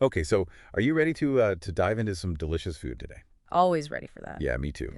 Okay, so are you ready to dive into some delicious food today? Always ready for that. Yeah, me too.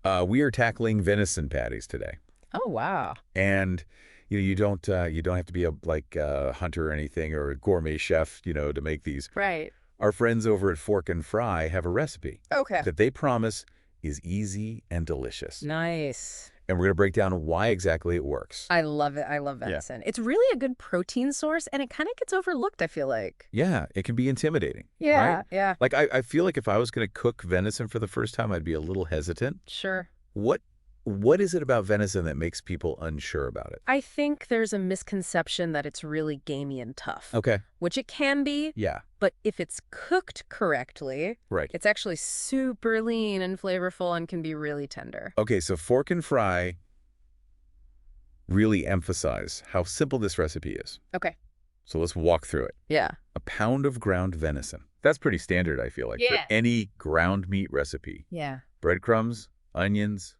Yeah. We are tackling venison patties today, Oh, wow. and you don't have to be a hunter or anything or a gourmet chef, to make these. Right. Our friends over at Fork and Fry have a recipe Okay. that they promise is easy and delicious, Nice. and we're going to break down why exactly it works. I love it. I love Yeah. venison. It's really a good protein source, and it kind of gets overlooked, I feel like. Yeah, it can be intimidating, right? Yeah, yeah, Like I feel like if I was going to cook venison for the first time, I'd be a little hesitant. sure. What what is it about venison that makes people unsure about it? I think there's a misconception that it's really gamey and tough, Okay. which it can be, Yeah. but if it's cooked correctly, Right. it's actually super lean and flavorful and can be really tender. Okay, so Fork and Fry really emphasize how simple this recipe is. Okay. So let's walk through it. Yeah. A pound of ground venison. That's pretty standard, I feel like, for Yeah. any ground meat recipe. Yeah. Breadcrumbs, onions,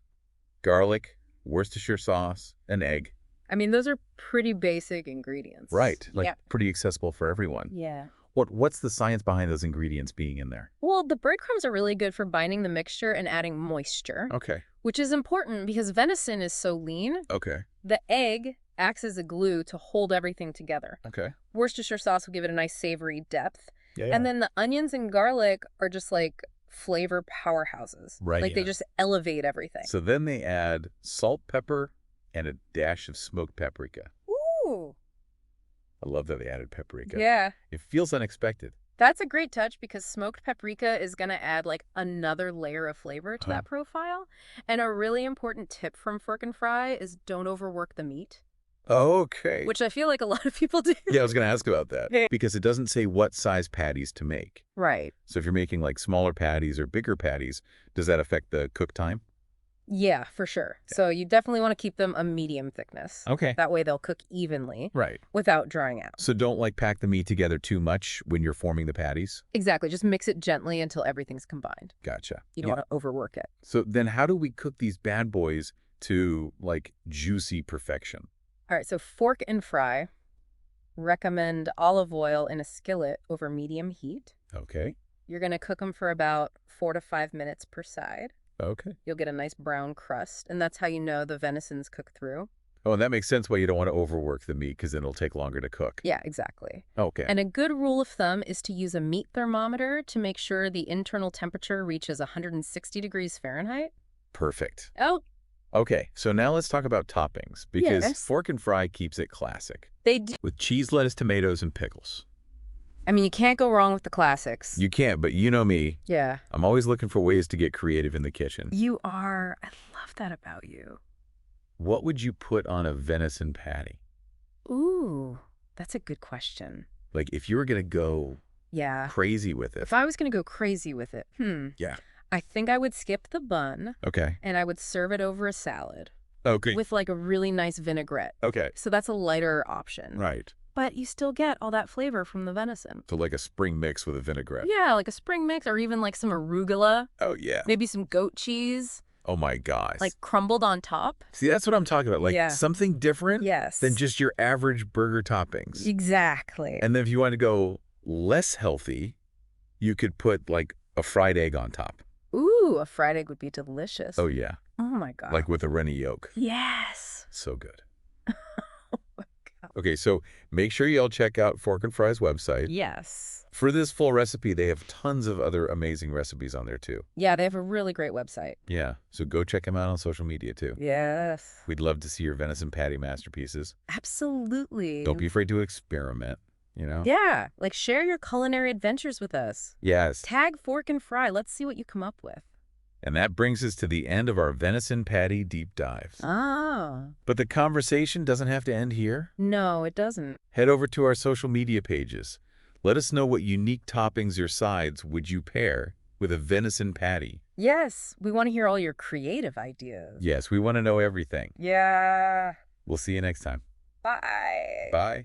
garlic, Worcestershire sauce, an egg. I mean, those are pretty basic ingredients. Right. Like Yeah. pretty accessible for everyone. Yeah. What's the science behind those ingredients being in there? Well, the breadcrumbs are really good for binding the mixture and adding moisture, Okay. which is important because venison is so lean. Okay. The egg acts as a glue to hold everything together. Okay. Worcestershire sauce will give it a nice savory depth. Yeah. And then the onions and garlic are just like flavor powerhouses. Right, Like they yeah. just elevate everything. So then they add salt, pepper, and a dash of smoked paprika. Ooh. I love that they added paprika. Yeah. It feels unexpected. That's a great touch because smoked paprika is going to add like another layer of flavor to Huh. that profile. And a really important tip from Fork and Fry is don't overwork the meat, Okay. which I feel like a lot of people do. Yeah, I was going to ask about that Hey. because it doesn't say what size patties to make. Right. So if you're making like smaller patties or bigger patties, does that affect the cook time? Yeah, for sure. So you definitely want to keep them a medium thickness. Okay. That way they'll cook evenly Right. without drying out. So don't like pack the meat together too much when you're forming the patties? Exactly. Just mix it gently until everything's combined. Gotcha. You don't want to overwork it. So then how do we cook these bad boys to like juicy perfection? All right. So Fork and Fry recommend olive oil in a skillet over medium heat. Okay. You're going to cook them for about 4 to 5 minutes per side. Okay. You'll get a nice brown crust, and that's how you know the venison's cooked through. Oh, and that makes sense why you don't want to overwork the meat because then it'll take longer to cook. Yeah, exactly. Okay. And a good rule of thumb is to use a meat thermometer to make sure the internal temperature reaches 160 degrees Fahrenheit. Perfect. Oh, Okay, so now let's talk about toppings because Yes. Fork and Fry keeps it classic they do. with cheese, lettuce, tomatoes, and pickles. I mean, you can't go wrong with the classics. You can't, but you know me. Yeah. I'm always looking for ways to get creative in the kitchen. You are. I love that about you. What would you put on a venison patty? Ooh, that's a good question. Like if you were going to go Yeah. crazy with it. If I was going to go crazy with it, Yeah. I think I would skip the bun Okay. and I would serve it over a salad Okay. with like a really nice vinaigrette. Okay. So that's a lighter option. Right. But you still get all that flavor from the venison. So like a spring mix with a vinaigrette. Yeah, like a spring mix or even like some arugula, Oh, yeah. maybe some goat cheese, Oh, my gosh. like crumbled on top. See, that's what I'm talking about. Like Yeah. something different Yes. than just your average burger toppings. Exactly. And then if you want to go less healthy, you could put like a fried egg on top. Ooh, a fried egg would be delicious. Oh, yeah. Oh my God. Like with a rennie yolk. Yes. So good. Oh my God. Okay, so make sure you all check out Fork and Fry's website. Yes. For this full recipe, they have tons of other amazing recipes on there too. Yeah, they have a really great website. Yeah, so go check them out on social media too. Yes. We'd love to see your venison patty masterpieces. Absolutely. Don't be afraid to experiment, you know? Yeah, like share your culinary adventures with us. Yes. Tag Fork and Fry. Let's see what you come up with. And that brings us to the end of our venison patty deep dives. Oh. But the conversation doesn't have to end here. No, it doesn't. Head over to our social media pages. Let us know what unique toppings or sides would you pair with a venison patty. Yes, we want to hear all your creative ideas. Yes, we want to know everything. Yeah. We'll see you next time. Bye. Bye.